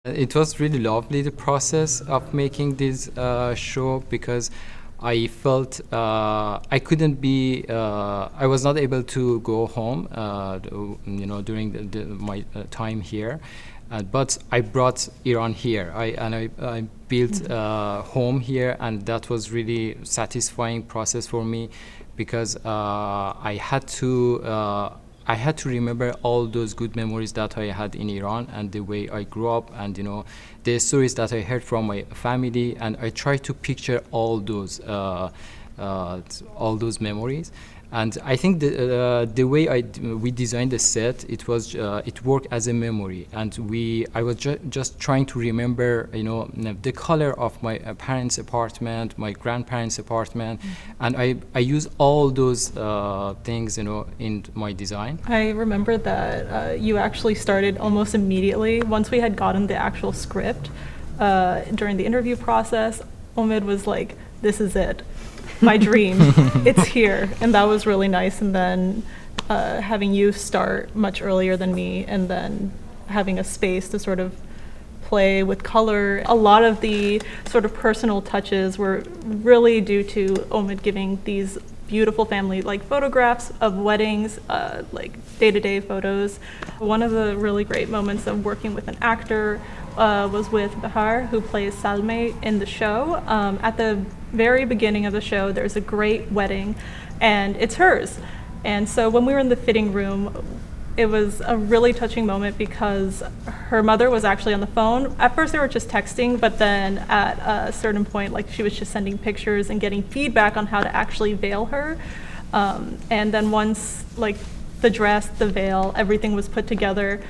It was really lovely, the process of making this show, because I felt I couldn't be, I was not able to go home, during my time here. But I brought Iran here. I built home here, and that was really satisfying process for me, because I had to remember all those good memories that I had in Iran, and the way I grew up, and the stories that I heard from my family, and I tried to picture all those memories. And I think the way we designed the set, it worked as a memory, and I was just trying to remember, the color of my parents' apartment, my grandparents' apartment, and I use all those things, in my design. I remember that you actually started almost immediately once we had gotten the actual script. During the interview process, Omid was like, "This is it. My dream, it's here." And that was really nice. And then having you start much earlier than me, and then having a space to sort of play with color. A lot of the sort of personal touches were really due to Omid giving these beautiful family photographs of weddings, day-to-day photos. One of the really great moments of working with an actor was with Bahar, who plays Salme in the show. At the very beginning of the show, there's a great wedding, and it's hers. And so when we were in the fitting room, it was a really touching moment, because her mother was actually on the phone. At first they were just texting, but then at a certain point, she was just sending pictures and getting feedback on how to actually veil her. And then once the dress, the veil, everything was put together,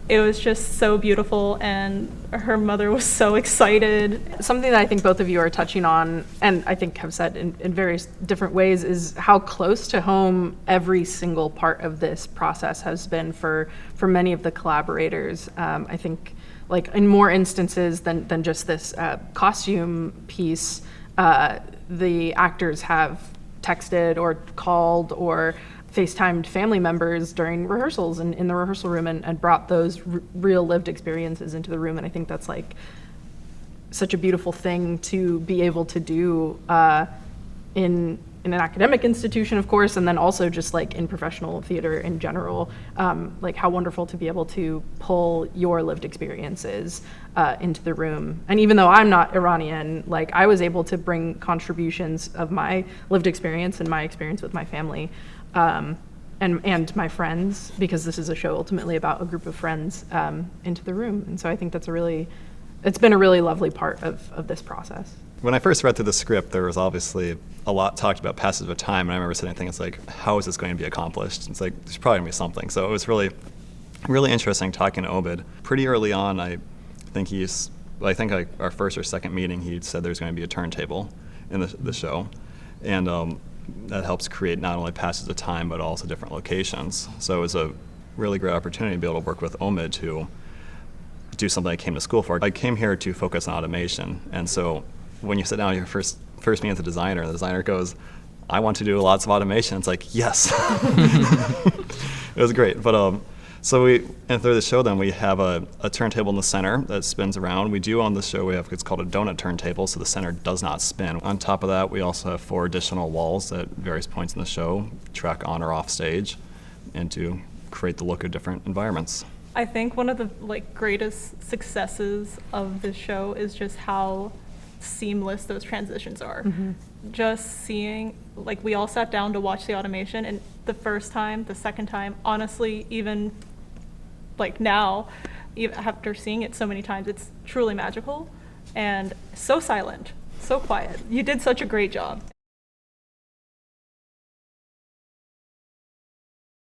it was just so beautiful, and her mother was so excited. Something that I think both of you are touching on, and I think have said in various different ways, is how close to home every single part of this process has been for many of the collaborators. I think in more instances than just this costume piece, the actors have texted or called or FaceTimed family members during rehearsals and in the rehearsal room, and brought those real lived experiences into the room. And I think that's such a beautiful thing to be able to do in an academic institution, of course, and then also just in professional theater in general. How wonderful to be able to pull your lived experiences into the room. And even though I'm not Iranian, I was able to bring contributions of my lived experience and my experience with my family, and my friends, because this is a show ultimately about a group of friends, into the room. And so I think it's been a really lovely part of this process. When I first read through the script, there was obviously a lot talked about passage of time, and I remember sitting thinking, how is this going to be accomplished? It's there's probably going to be something. So it was really, really interesting talking to Omid. Pretty early on, I think our first or second meeting, he said there's going to be a turntable in the show. And that helps create not only passages of time, but also different locations. So it was a really great opportunity to be able to work with Omid to do something I came to school for. I came here to focus on automation. And so when you sit down your first meeting with the designer goes, "I want to do lots of automation." It's yes. It was great. But and through the show, then we have a turntable in the center that spins around. We do on the show, it's called a donut turntable, so the center does not spin. On top of that, we also have 4 additional walls at various points in the show, track on or off stage, and to create the look of different environments. I think one of the greatest successes of this show is just how seamless those transitions are. Mm-hmm. Just seeing, we all sat down to watch the automation, and the first time, the second time, honestly, even now, even after seeing it so many times, it's truly magical and so silent, so quiet. You did such a great job.